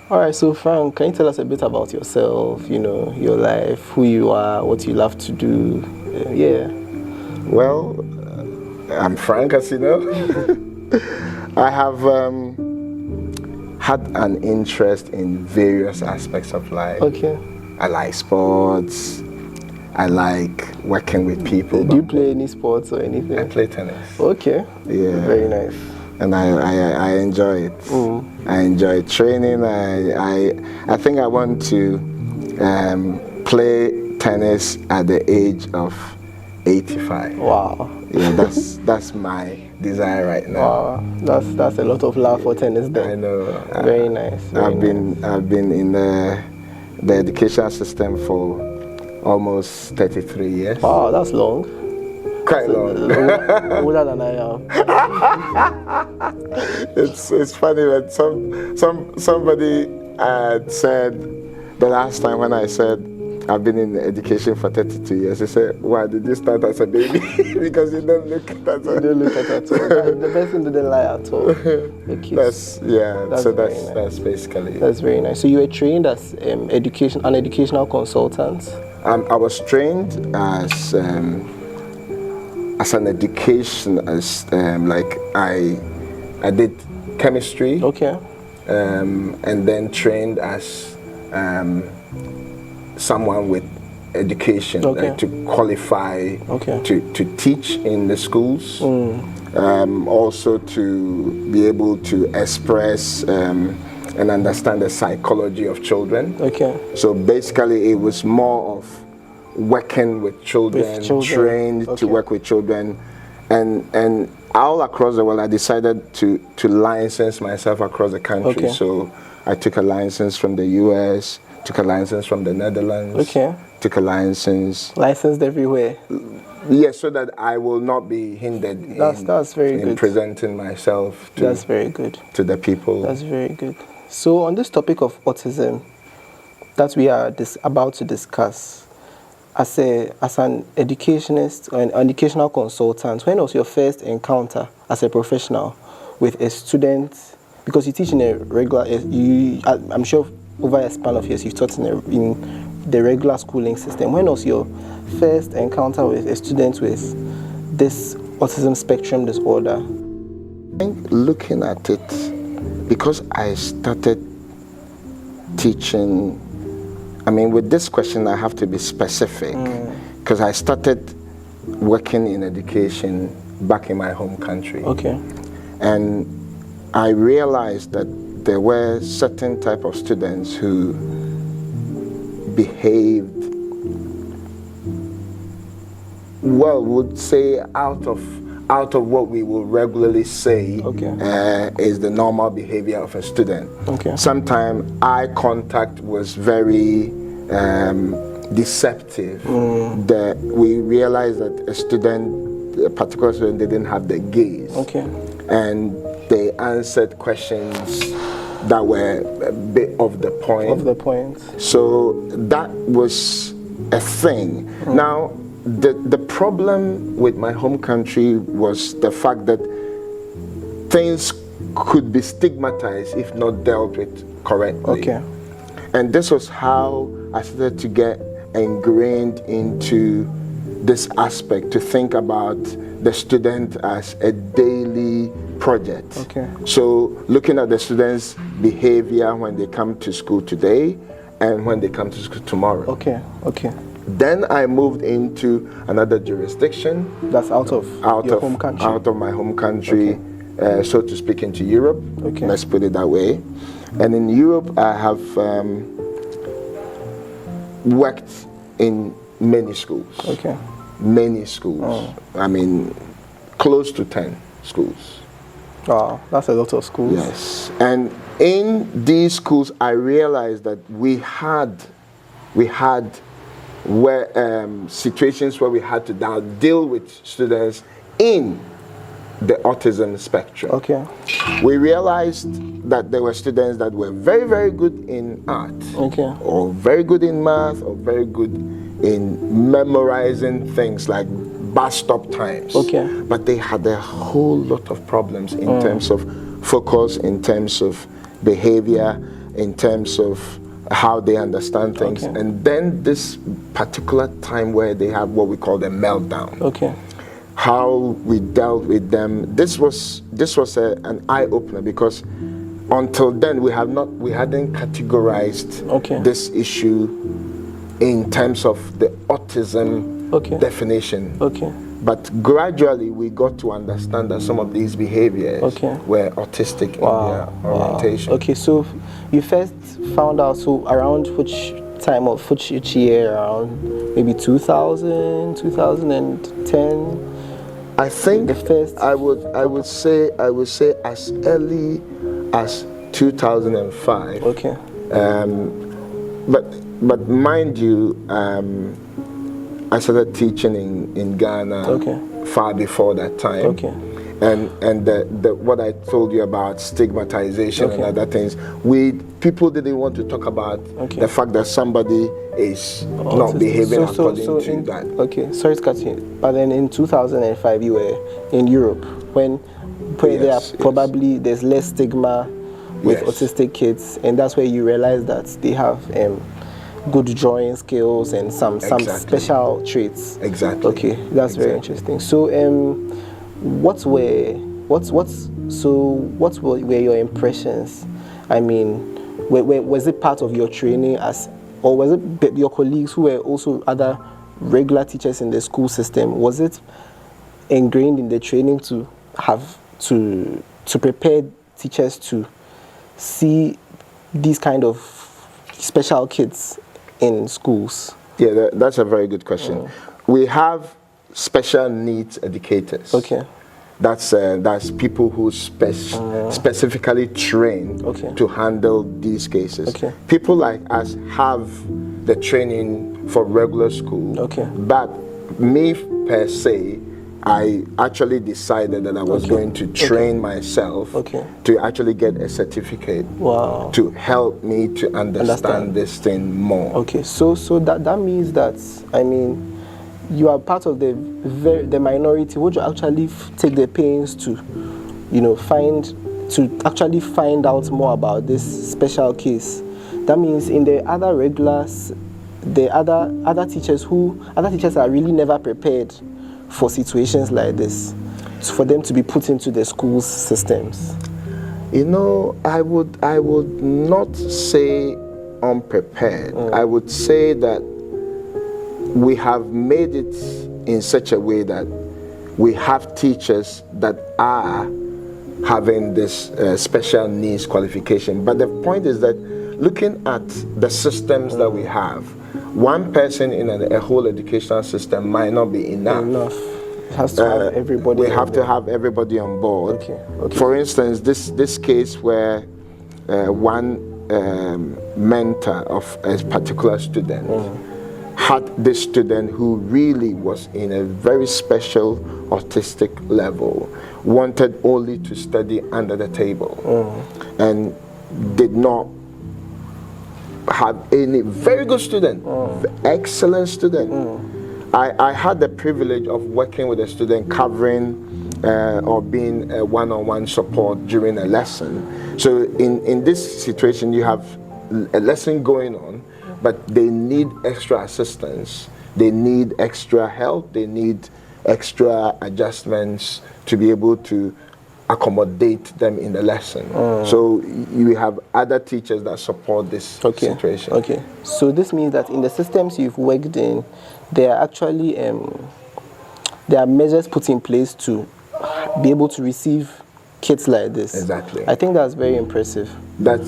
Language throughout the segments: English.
All right, so Frank, can you tell us a bit about yourself, your life, who you are, what you love to do? Yeah. Well, I'm Frank, as you know. I have had an interest in various aspects of life. Okay. I like sports. I like working with people. Do you play any sports or anything? I play tennis. Okay. Yeah. Very nice. And I enjoy it. I enjoy training. I think I want to play tennis at the age of 85. Wow. Yeah, that's my desire right now. Wow, that's a lot of love for tennis then. I know. Very nice. I've been in the education system for almost 33 years. Wow, that's long. Quite long. Older than I am. It's funny that somebody said the last time when I said I've been in education for 32 years. They said, "Why did you start as a baby?" Because you don't look at that. You don't look at that at all. The person didn't lie at all. Okay. That's basically. That's very nice. So you were trained as an educational consultant. I was trained as an educationist. I did chemistry. Okay. And then trained as someone with education, to qualify to teach in the schools, also to be able to express and understand the psychology of children. Okay. So basically it was more of working with children. Trained to work with children, and all across the world I decided to license myself across the country. Okay. So I took a license from the US, took a license from the Netherlands. Okay. Took a license. Licensed everywhere. Yes, so that I will not be hindered that's very good. Presenting myself to, that's very good. To the people. That's very good. So on this topic of autism that we are about to discuss, as an educationist or an educational consultant, when was your first encounter as a professional with a student? Because you teach in a regular, I'm sure over a span of years you've taught in the regular schooling system. When was your first encounter with a student with this autism spectrum disorder? I think looking at it, because I started teaching, with this question I have to be specific, because I started working in education back in my home country. Okay. And I realized that there were certain type of students who behaved, would say out of what we will regularly say is the normal behavior of a student. Okay. Sometimes eye contact was very deceptive. That we realized that a particular student didn't have the gaze. Okay. And they answered questions that were a bit off the point. So that was a thing. Now, the problem with my home country was the fact that things could be stigmatized if not dealt with correctly. Okay. And this was how I started to get ingrained into this aspect, to think about the student as a daily project. Okay. So looking at the students' behavior when they come to school today and when they come to school tomorrow. Okay. Then I moved into another jurisdiction. That's out of your home country? Out of my home country, so to speak, into Europe. Okay. Let's put it that way. And in Europe, I have worked in many schools. Okay. Many schools. Close to 10 schools. Wow, that's a lot of schools. Yes. And in these schools, I realized that we had situations where we had to now deal with students in the autism spectrum. Okay. We realized that there were students that were very, very good in art. Okay. Or very good in math, or very good in memorizing things like bus stop times. Okay. But they had a whole lot of problems in terms of focus, in terms of behavior, in terms of how they understand things, and then this particular time where they have what we call the meltdown. How we dealt with them. This was an eye opener, because until then we hadn't categorized this issue in terms of the autism definition. But gradually we got to understand that some of these behaviors were autistic in their orientation. Okay, so you first found out, so around which time of which year? Around maybe 2000, 2010? I think the first I would say as early as 2005. But mind you, I started teaching in Ghana far before that time. And the what I told you about stigmatization and other things, people didn't want to talk about the fact that somebody is not behaving according to that. Okay, sorry to cut you, but then in 2005 you were in Europe when probably there's less stigma with autistic kids, and that's where you realize that they have good drawing skills and some special traits. Okay, that's very interesting. So what were your impressions? I mean, was it part of your training or was it your colleagues who were also other regular teachers in the school system? Was it ingrained in the training to have to prepare teachers to see these kind of special kids in schools? Yeah, that's a very good question. We have special needs educators. That's people who specifically train to handle these cases. People like us have the training for regular school, but me per se, I actually decided that I was going to train myself to actually get a certificate to help me to understand this thing more. So that means that, I mean, you are part of the minority who actually take the pains to, actually find out more about this special case. That means in the other regulars, the other teachers are really never prepared for situations like this, for them to be put into the school systems. I would not say unprepared. I would say that we have made it in such a way that we have teachers that are having this special needs qualification. But the point is that looking at the systems that we have, one person in a whole educational system might not be enough. It has to have everybody. We have to have everybody on board. For instance, this case where one mentor of a particular student had this student who really was in a very special autistic level, wanted only to study under the table, and did not have any very good student, excellent student. I had the privilege of working with a student covering or being a one-on-one support during a lesson. So in this situation, you have a lesson going on, but they need extra assistance, they need extra help, they need extra adjustments to be able to accommodate them in the lesson. So you have other teachers that support this situation. So this means that in the systems you've worked in, there are actually there are measures put in place to be able to receive kids like this. I think that's very impressive. That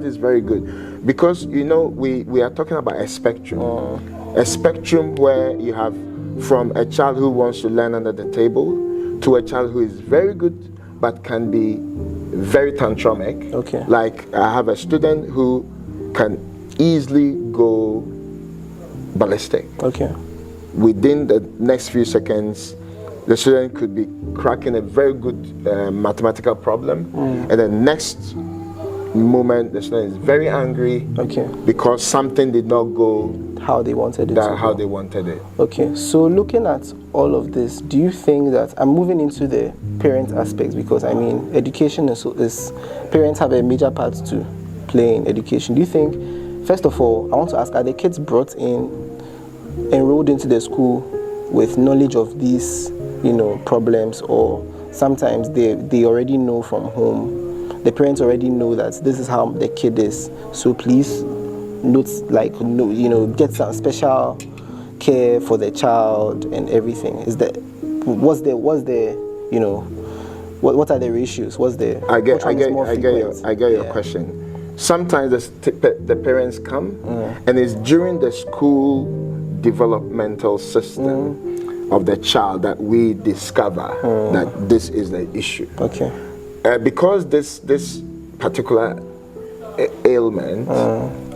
is very good, because we are talking about a spectrum. A spectrum where you have from a child who wants to learn under the table to a child who is very good but can be very tantrumic. Like I have a student who can easily go ballistic. Within the next few seconds, the student could be cracking a very good mathematical problem, and the next moment the student is very angry because something did not go how they wanted it. Okay, so looking at all of this, do you think that, I'm moving into the parent aspect, because I mean education is parents have a major part to play in education? Do you think, first of all, I want to ask, are the kids enrolled into the school with knowledge of these, problems, or sometimes they already know from home, the parents already know that this is how the kid is, so please get some special care for the child and everything? What are the ratios? I get your question. Sometimes the parents come, and it's during the school developmental system of the child that we discover that this is the issue. Okay. Because this particular ailment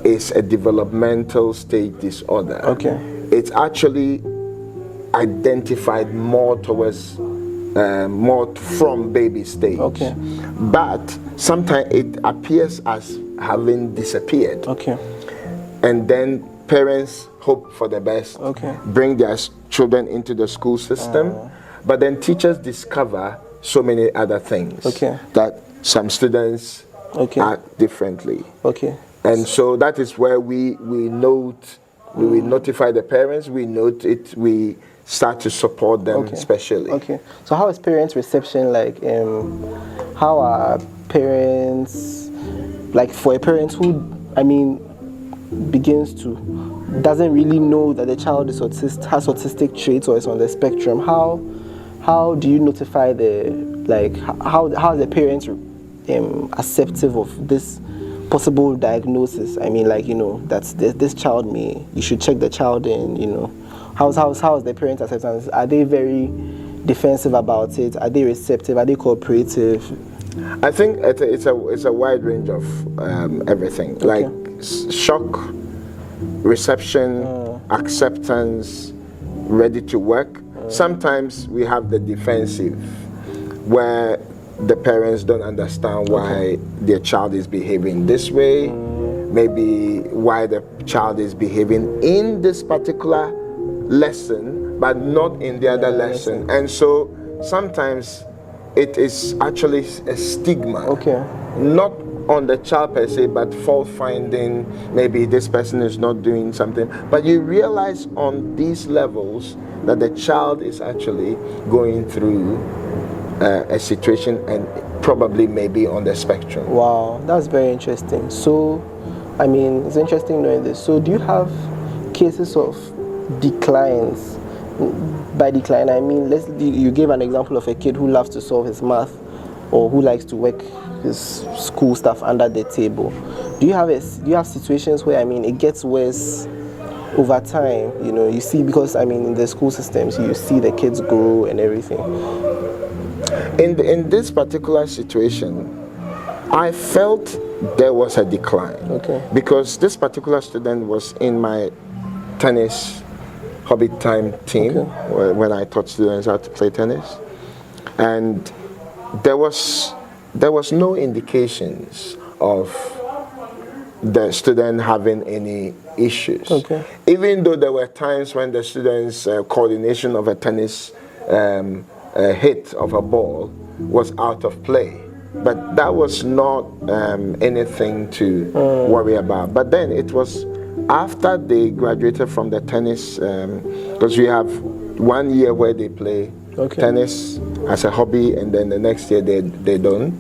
is a developmental stage disorder. Okay. It's actually identified more towards more from baby stage. Okay. But sometimes it appears as having disappeared. Okay. And then parents hope for the best. Okay. Bring their children into the school system. But then teachers discover so many other things. Okay. That some students act differently. Okay. And so that is where we notify the parents, we note it, we start to support them especially. Okay. So how is parents' reception like? How are parents, like for a parent who, doesn't really know that the child is has autistic traits or is on the spectrum, how do you notify how are the parents acceptive of this possible diagnosis? That this child you should check the child in, how's the parents' acceptance? Are they very defensive about it? Are they receptive? Are they cooperative? I think it's a wide range of everything, like shock, reception, acceptance, ready to work. Sometimes we have the defensive, where the parents don't understand why their child is behaving this way, maybe why the child is behaving in this particular lesson, but not in the other lesson. And so sometimes it is actually a stigma, not on the child per se, but fault finding, maybe this person is not doing something. But you realize on these levels that the child is actually going through a situation and probably maybe on the spectrum. Wow, that's very interesting. So, it's interesting knowing this. So do you have cases of declines? By decline, you gave an example of a kid who loves to solve his math or who likes to work his school stuff under the table. Do you have situations where it gets worse over time? You see, because in the school systems you see the kids grow and everything. In this particular situation, I felt there was a decline. Because this particular student was in my tennis hobby time team when I taught students how to play tennis, and there was no indications of the student having any issues. Even though there were times when the student's coordination of a tennis hit of a ball was out of play, but that was not anything to worry about. But then it was after they graduated from the tennis, because we have 1 year where they play tennis as a hobby, and then the next year they don't.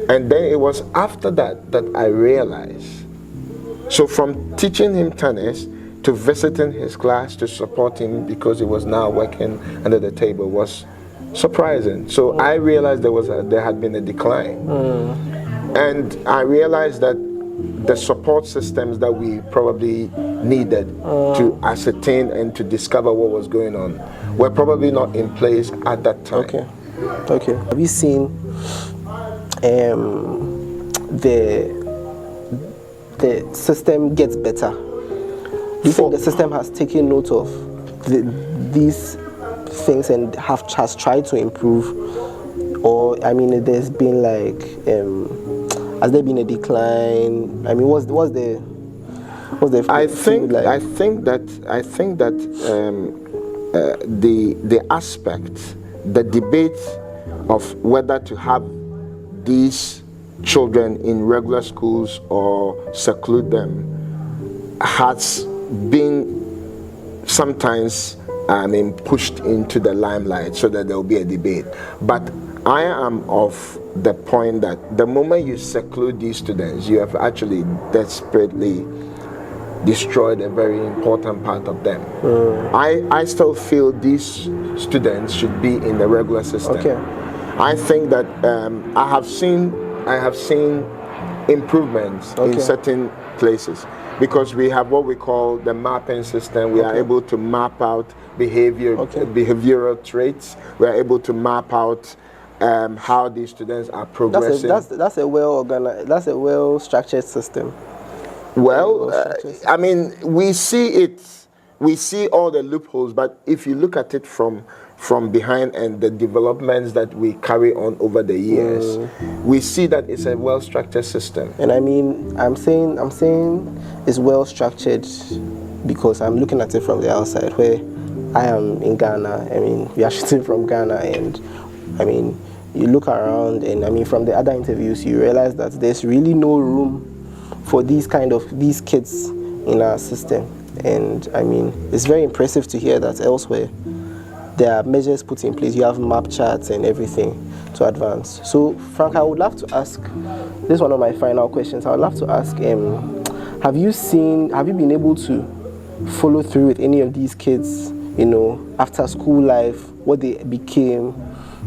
And then it was after that I realized. So from teaching him tennis to visiting his class to support him because he was now working under the table was surprising. So I realized there had been a decline. And I realized that the support systems that we probably needed to ascertain and to discover what was going on were probably not in place at that time. Have you seen the system gets better? Do you think the system has taken note of these things and has tried to improve? Or there's been has there been a decline? What's the I think that the aspect, the debate of whether to have these children in regular schools or seclude them has been sometimes pushed into the limelight so that there will be a debate. But I am of the point that the moment you seclude these students, you have actually desperately destroyed a very important part of them. I still feel these students should be in the regular system. Okay. I think that I have seen improvements in certain places, because we have what we call the mapping system. We are able to map out behavioral traits. We are able to map out how these students are progressing. That's a well organized, that's a well structured system. Well, I mean, we see all the loopholes, but if you look at it from behind and the developments that we carry on over the years, we see that it's a well-structured system. And I mean, I'm saying it's well-structured because I'm looking at it from the outside, where I am in Ghana. I mean, we are shooting from Ghana, and I mean, you look around, and I mean, from the other interviews, you realize that there's really no room for these kids in our system. And I mean, it's very impressive to hear that elsewhere there are measures put in place. You have map charts and everything to advance. So, Frank, I would love to ask, this is one of my final questions. I would love to ask, have you been able to follow through with any of these kids, after school life, what they became,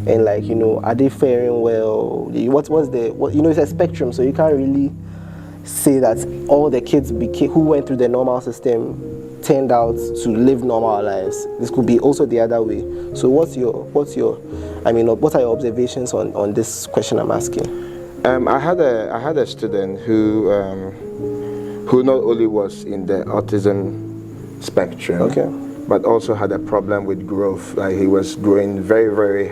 and are they faring well? It's a spectrum, so you can't really say that all the kids who went through the normal system turned out to live normal lives. This could be also the other way. So what are your observations on this question I'm asking? I had a student who not only was in the autism spectrum, but also had a problem with growth. Like, he was growing very, very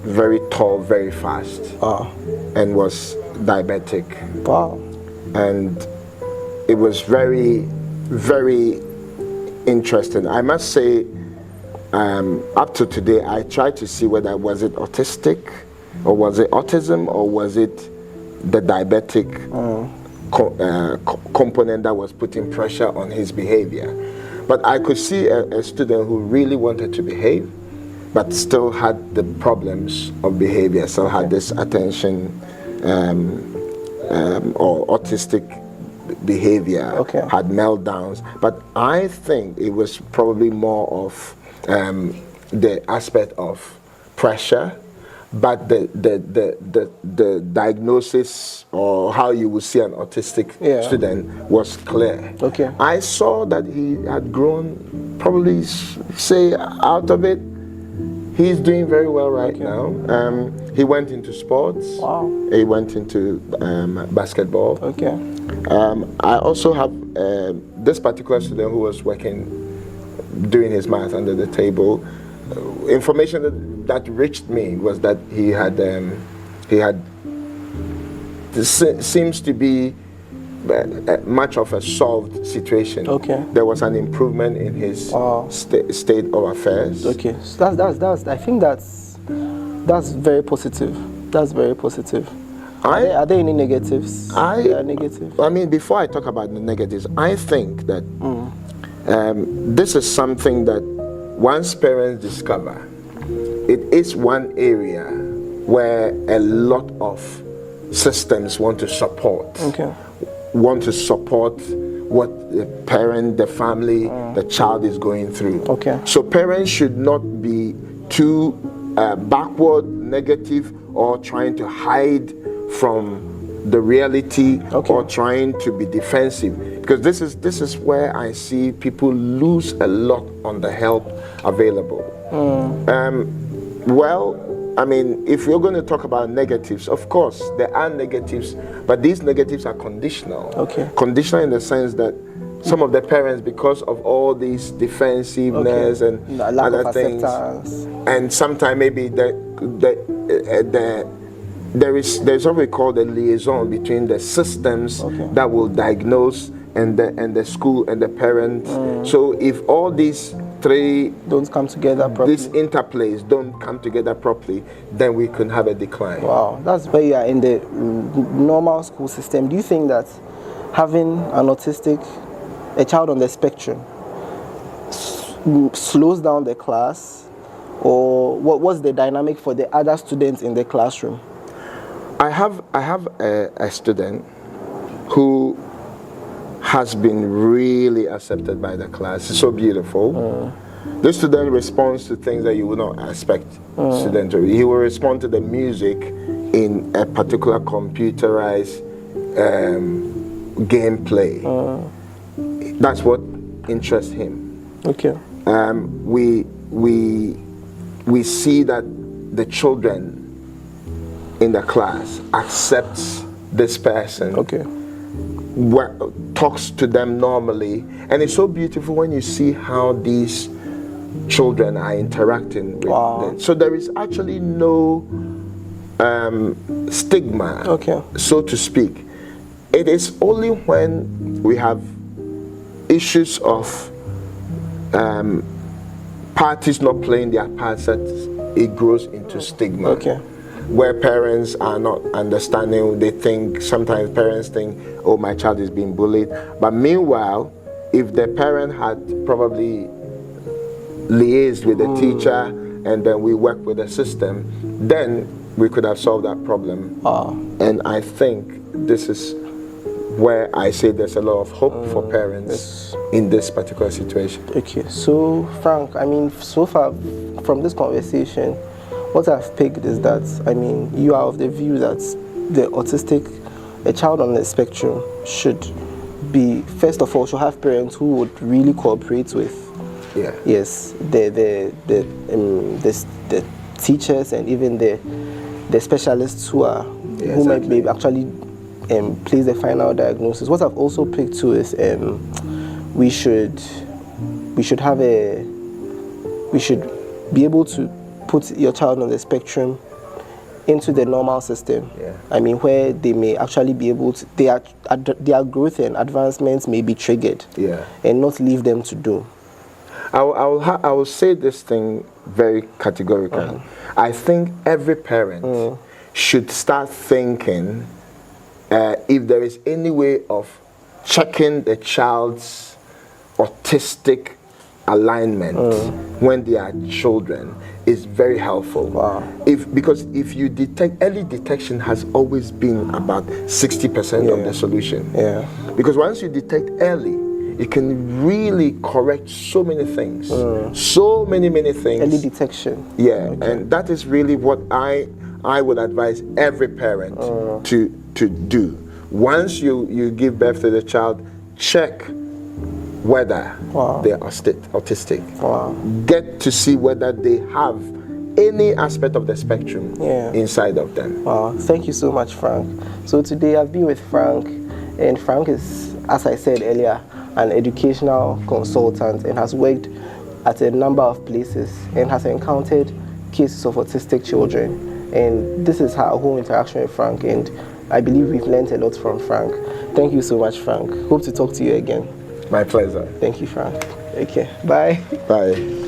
very tall, very fast, and was diabetic. Wow. And it was very, very interesting. I must say, up to today, I tried to see whether was it autistic, or was it autism, or was it the diabetic component that was putting pressure on his behavior. But I could see a student who really wanted to behave, but still had the problems of behavior, still had this attention or autistic behavior, had meltdowns. But I think it was probably more of the aspect of pressure, but the diagnosis or how you would see an autistic student was clear. I saw that he had grown, probably say out of it. He's doing very well right now. He went into sports. Wow. He went into basketball. I also have this particular student who was doing his math under the table. Information that reached me was that he seems to be much of a solved situation. There was an improvement in his state of affairs. So that's I think that's very positive. That's very positive. Are there any negatives? Negative? I mean, before I talk about the negatives, I think that this is something that once parents discover, it is one area where a lot of systems want to support. Want to support what the parent, the family, the child is going through. So parents should not be too backward, negative, or trying to hide from the reality, or trying to be defensive. Because this is where I see people lose a lot on the help available. Well, I mean, if we're going to talk about negatives, of course, there are negatives, but these negatives are conditional. Conditional in the sense that some of the parents, because of all these defensiveness and other things, and sometimes maybe there's what we call the liaison between the systems that will diagnose and the school and the parents. So if all these three don't come together properly, these interplays don't come together properly, then we can have a decline. Wow, that's where you are in the normal school system. Do you think that having a child on the spectrum slows down the class, or what's the dynamic for the other students in the classroom? I have a student who has been really accepted by the class. It's so beautiful. This student responds to things that you would not expect student to. He will respond to the music in a particular computerized gameplay. That's what interests him. Okay. We see that the children in the class accepts this person. Okay. Talks to them normally, and it's so beautiful when you see how these children are interacting with them. So there is actually no stigma, so to speak. It is only when we have issues of parties not playing their parts that it grows into stigma. Where parents are not understanding, sometimes parents think, oh, my child is being bullied. But meanwhile, if the parent had probably liaised with the teacher and then we work with the system, then we could have solved that problem. And I think this is where I say there's a lot of hope for parents in this particular situation. Okay, so Frank, I mean, so far from this conversation, what I've picked is that, I mean, you are of the view that a child on the spectrum should have parents who would really cooperate with, the teachers and even the specialists who may actually place the final diagnosis. What I've also picked too is we should be able to put your child on the spectrum into the normal system. I mean, where they may actually be able to, their growth and advancements may be triggered, and not leave them to do. I will say this thing very categorically. I think every parent should start thinking if there is any way of checking the child's autistic alignment when they are children is very helpful. Because if you detect, early detection has always been about 60% of the solution. Because once you detect early, it can really correct so many things. So many things. Early detection. And that is really what I would advise every parent to do. Once you give birth to the child, check whether they are autistic. Get to see whether they have any aspect of the spectrum inside of them. Thank you so much, Frank. So today I've been with Frank, and Frank is, as I said earlier, an educational consultant and has worked at a number of places and has encountered cases of autistic children. And this is our whole interaction with Frank, and I believe we've learned a lot from Frank. Thank you so much, Frank. Hope to talk to you again. My pleasure. Thank you, Frank. Okay, bye. Bye.